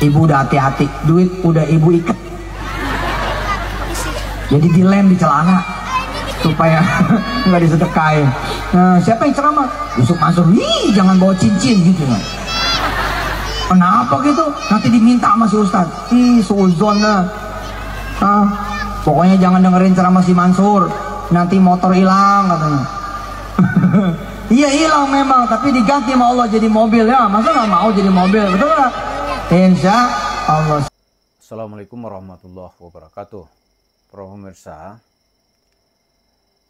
ibu udah hati-hati, duit udah ibu ikat, jadi dilem di celana supaya nggak disedekain. Nah, siapa yang ceramah? Yusuf Mansur. Ih, jangan bawa cincin gitu. Kenapa gitu? Nanti diminta sama si Ustadz. Ih, suuzon lah. Pokoknya jangan dengerin ceramah si Mansur, nanti motor hilang katanya. Iya hilang memang, tapi diganti sama Allah jadi mobil ya. Masa nggak mau jadi mobil, betul nggak? Insya Allah. Assalamualaikum warahmatullahi wabarakatuh. Para pemirsa,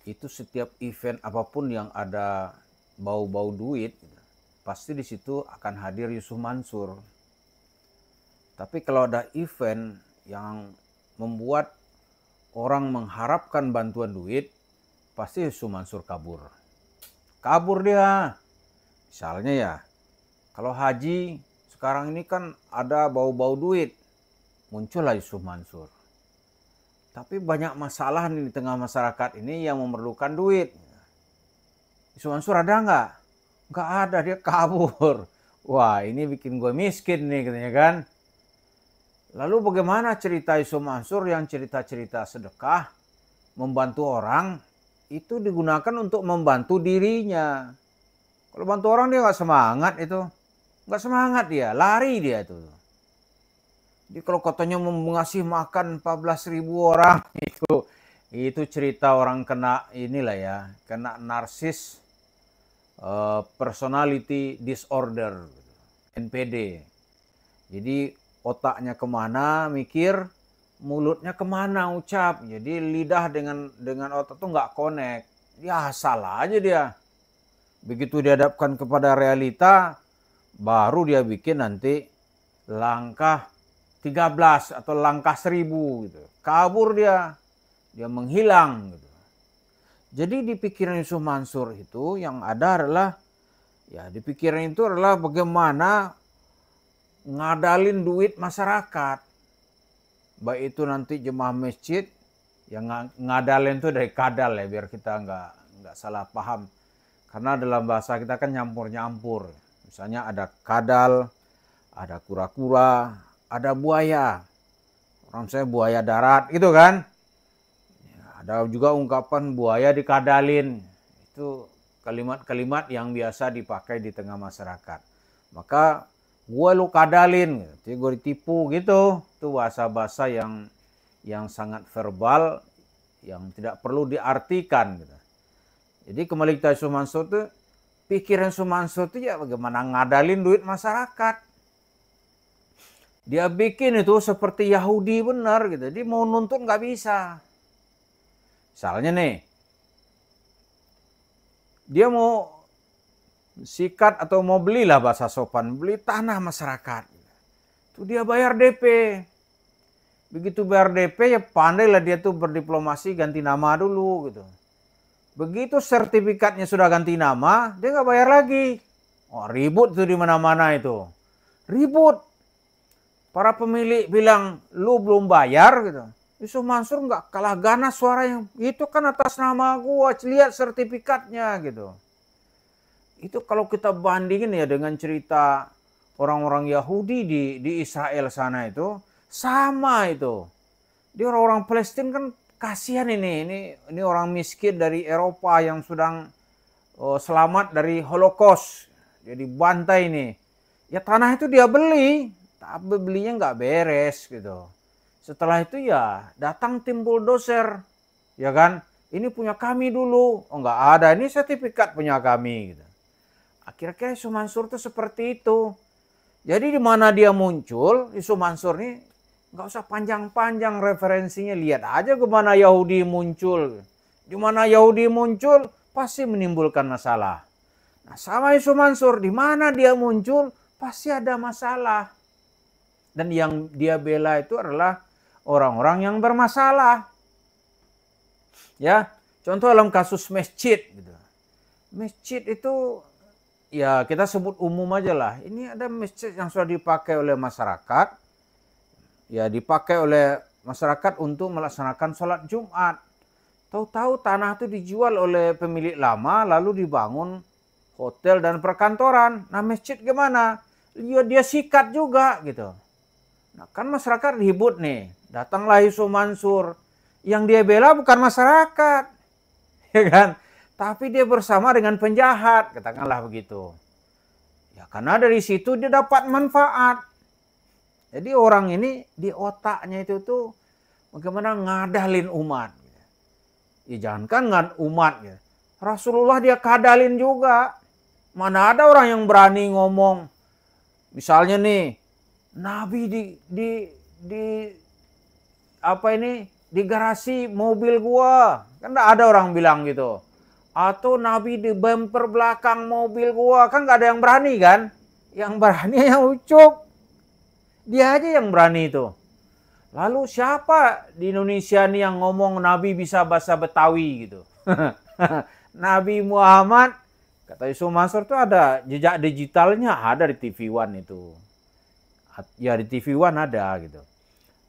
itu setiap event apapun yang ada bau-bau duit, pasti di situ akan hadir Yusuf Mansur. Tapi kalau ada event yang membuat orang mengharapkan bantuan duit, pasti Yusuf Mansur kabur. Kabur dia. Misalnya ya, kalau haji sekarang ini kan ada bau-bau duit, muncullah Yusuf Mansur. Tapi banyak masalah nih di tengah masyarakat ini yang memerlukan duit. Yusuf Mansur ada nggak? Nggak ada, dia kabur. Wah, ini bikin gue miskin nih katanya kan. Lalu bagaimana cerita Yusuf Mansur yang cerita-cerita sedekah, membantu orang, itu digunakan untuk membantu dirinya. Kalau bantu orang dia nggak semangat itu. Nggak semangat dia, lari dia itu. Jadi kalau katanya mengasih makan 14.000 orang, itu cerita orang kena inilah ya, kena narsis personality disorder, NPD. Jadi otaknya kemana mikir, mulutnya kemana ucap. Jadi lidah dengan otak tuh nggak connect. Ya salah aja dia. Begitu dihadapkan kepada realita, baru dia bikin nanti langkah 13 atau langkah 1000 gitu. Kabur dia menghilang gitu. Jadi di pikiran Yusuf Mansur itu yang ada adalah, ya di pikiran itu adalah bagaimana ngadalin duit masyarakat. Baik itu nanti jemaah masjid, yang ngadalin itu dari kadal ya, biar kita nggak salah paham. Karena dalam bahasa kita kan nyampur-nyampur. Misalnya ada kadal, ada kura-kura, ada buaya. Orang saya buaya darat gitu kan. Ada juga ungkapan buaya dikadalin. Itu kalimat-kalimat yang biasa dipakai di tengah masyarakat. Maka gue lu kadalin, jadi gue ditipu gitu. Itu bahasa-bahasa yang sangat verbal, yang tidak perlu diartikan gitu. Jadi kembali kita Yusuf Mansur tuh, pikiran Yusuf Mansur tuh ya bagaimana ngadalin duit masyarakat. Dia bikin itu seperti Yahudi benar gitu. Dia mau nuntut nggak bisa. Misalnya nih, dia mau sikat atau mau belilah bahasa sopan, beli tanah masyarakat. Itu dia bayar DP. Begitu bayar DP ya pandailah dia tuh berdiplomasi ganti nama dulu gitu. Begitu sertifikatnya sudah ganti nama, dia nggak bayar lagi. Oh, ribut tuh di mana-mana itu. Ribut. Para pemilik bilang, lu belum bayar gitu. Yusuf Mansur nggak kalah ganas suaranya. Itu kan atas nama gua, lihat sertifikatnya gitu. Itu kalau kita bandingin ya dengan cerita orang-orang Yahudi di Israel sana itu, sama itu. Dia orang-orang Palestina kan kasihan ini orang miskin dari Eropa yang sedang selamat dari Holocaust. Jadi bantai ini. Ya tanah itu dia beli, tapi belinya nggak beres gitu. Setelah itu ya datang tim bulldozer, ya kan? Ini punya kami dulu. Oh nggak ada, ini sertifikat punya kami gitu. Akhirnya Yusuf Mansur itu seperti itu. Jadi di mana dia muncul, Yusuf Mansur ini nggak usah panjang-panjang referensinya. Lihat aja ke mana Yahudi muncul. Di mana Yahudi muncul, pasti menimbulkan masalah. Nah sama Yusuf Mansur, di mana dia muncul, pasti ada masalah. Dan yang dia bela itu adalah orang-orang yang bermasalah. Ya, contoh dalam kasus masjid gitu. Masjid itu ya kita sebut umum aja lah. Ini ada masjid yang sudah dipakai oleh masyarakat. Ya dipakai oleh masyarakat untuk melaksanakan sholat Jumat. Tahu-tahu tanah itu dijual oleh pemilik lama lalu dibangun hotel dan perkantoran. Nah masjid gimana? Dia sikat juga gitu. Nah, kan masyarakat ribut nih. Datanglah Yusuf Mansur. Yang dia bela bukan masyarakat. Ya kan? Tapi dia bersama dengan penjahat. Katakanlah begitu. Ya, karena dari situ dia dapat manfaat. Jadi orang ini di otaknya itu tuh bagaimana ngadalin umat. Ya jangankan umat. Ya. Rasulullah dia kadalin juga. Mana ada orang yang berani ngomong. Misalnya nih, Nabi di garasi mobil gua. Kan enggak ada orang bilang gitu. Atau Nabi di bumper belakang mobil gua. Kan enggak ada yang berani kan? Yang berani yang Ucup. Dia aja yang berani itu. Lalu siapa di Indonesia nih yang ngomong Nabi bisa bahasa Betawi gitu? Nabi Muhammad, kata Yusuf Mansur itu ada jejak digitalnya, ada di TV One itu. Ya di TV One ada gitu.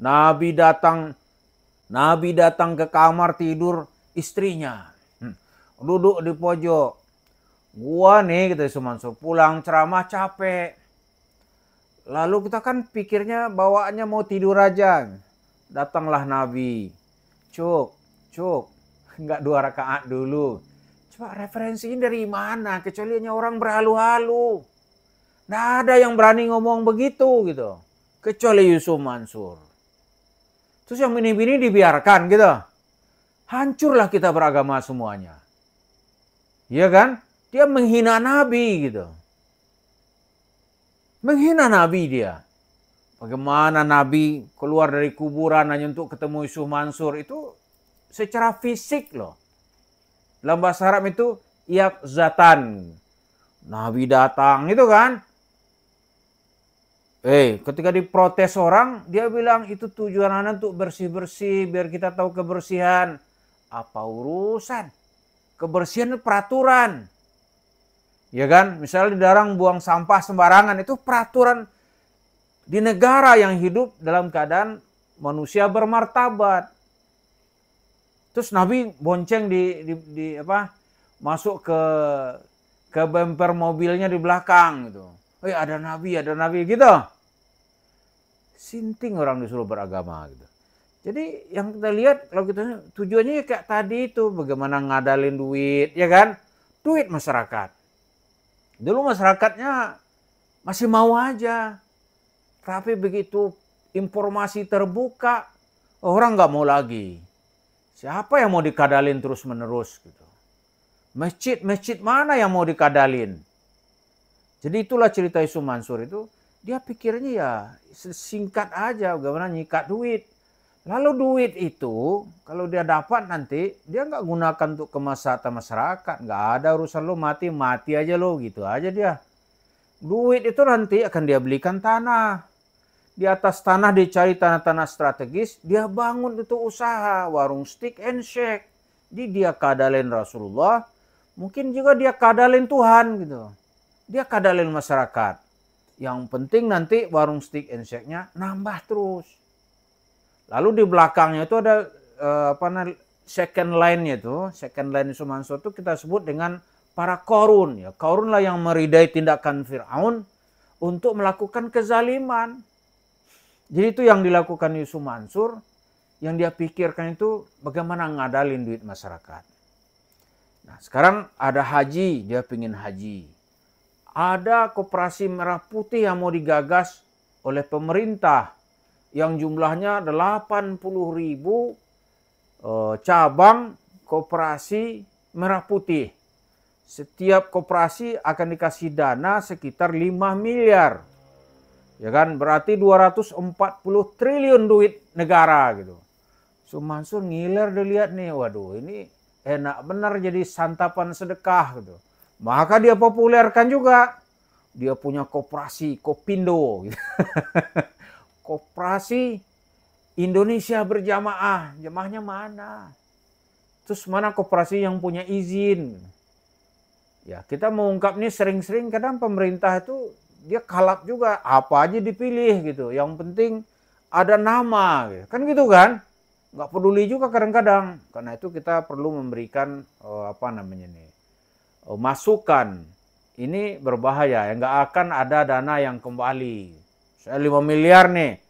Nabi datang ke kamar tidur istrinya. Duduk di pojok. Gua nih, kata Yusuf Mansur, pulang ceramah capek. Lalu kita kan pikirnya bawaannya mau tidur aja. Datanglah Nabi. Cuk, enggak 2 rakaat dulu. Coba referensinya dari mana? Kecuali hanya orang berhalu-halu. Nggak ada yang berani ngomong begitu gitu. Kecuali Yusuf Mansur. Terus yang ini dibiarkan gitu. Hancurlah kita beragama semuanya. Iya kan? Dia menghina Nabi gitu. Menghina Nabi dia. Bagaimana Nabi keluar dari kuburan hanya untuk ketemu Yusuf Mansur itu secara fisik loh. Dalam bahasa Arab itu iaqzatan. Nabi datang itu kan. Ketika diprotes orang, dia bilang itu tujuan anak untuk bersih-bersih biar kita tahu kebersihan. Apa urusan? Kebersihan itu peraturan. Ya kan, misalnya dilarang buang sampah sembarangan, itu peraturan di negara yang hidup dalam keadaan manusia bermartabat. Terus Nabi bonceng masuk ke bumper mobilnya di belakang gitu. Ada Nabi gitu. Sinting orang disuruh beragama gitu. Jadi yang kita lihat kalau kita tujuannya kayak tadi itu bagaimana ngadalin duit, ya kan? Duit masyarakat. Dulu masyarakatnya masih mau aja. Tapi begitu informasi terbuka, orang nggak mau lagi. Siapa yang mau dikadalin terus-menerus gitu. Masjid mana yang mau dikadalin? Jadi itulah cerita Yusuf Mansur itu. Dia pikirnya ya singkat aja bagaimana nyikat duit. Lalu duit itu kalau dia dapat nanti dia nggak gunakan untuk kemaslahatan masyarakat, nggak ada urusan lo mati aja lo gitu aja dia. Duit itu nanti akan dia belikan tanah. Di atas tanah dicari tanah-tanah strategis, dia bangun itu usaha warung steak and shake. Jadi dia kadalin Rasulullah, mungkin juga dia kadalin Tuhan gitu. Dia kadalin masyarakat. Yang penting nanti warung steak and shake-nya nambah terus. Lalu di belakangnya itu ada second line-nya itu, second line Yusuf Mansur itu kita sebut dengan para korun. Ya, korun lah yang meridai tindakan Fir'aun untuk melakukan kezaliman. Jadi itu yang dilakukan Yusuf Mansur, yang dia pikirkan itu bagaimana ngadalin duit masyarakat. Nah sekarang ada haji, dia pingin haji. Ada koperasi merah putih yang mau digagas oleh pemerintah. Yang jumlahnya 80.000 cabang koperasi merah putih. Setiap koperasi akan dikasih dana sekitar 5 miliar. Ya kan, berarti 240 triliun duit negara gitu. Yusuf Mansur ngiler dilihat nih, waduh ini enak benar jadi santapan sedekah gitu. Maka dia populerkan juga. Dia punya koperasi Kopindo gitu. Koperasi Indonesia berjamaah, jamaahnya mana? Terus mana koperasi yang punya izin? Ya kita mengungkap ini sering-sering kadang pemerintah itu dia kalap juga, apa aja dipilih gitu. Yang penting ada nama, gitu. Kan gitu kan? Nggak peduli juga kadang-kadang. Karena itu kita perlu memberikan masukan. Ini berbahaya, ya nggak akan ada dana yang kembali. Saya 5 miliar nih.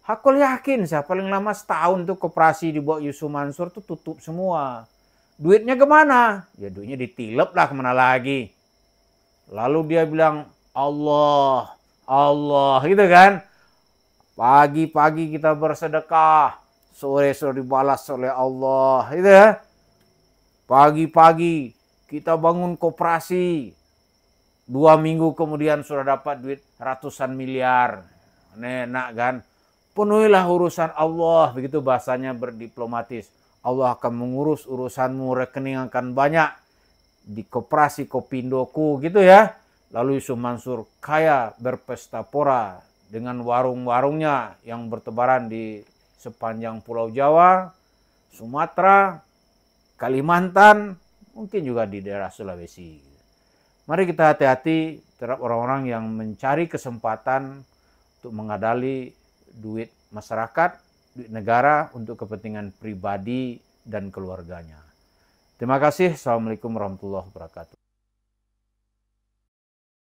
Hakul yakin saya paling lama setahun tuh koperasi di bawah Yusuf Mansur tuh tutup semua. Duitnya kemana? Ya duitnya ditilep lah, kemana lagi. Lalu dia bilang, Allah, Allah gitu kan. Pagi-pagi kita bersedekah, sore-sore dibalas oleh Allah gitu ya. Pagi-pagi kita bangun koperasi, 2 minggu kemudian sudah dapat duit ratusan miliar. Enak kan? Penuhilah urusan Allah, begitu bahasanya berdiplomatis. Allah akan mengurus urusanmu, rekening akan banyak di koperasi Kopindoku gitu ya. Lalu Yusuf Mansur kaya berpesta pora dengan warung-warungnya yang bertebaran di sepanjang Pulau Jawa, Sumatera, Kalimantan, mungkin juga di daerah Sulawesi. Mari kita hati-hati terhadap orang-orang yang mencari kesempatan untuk mengadali duit masyarakat, duit negara untuk kepentingan pribadi dan keluarganya. Terima kasih. Assalamualaikum warahmatullahi wabarakatuh.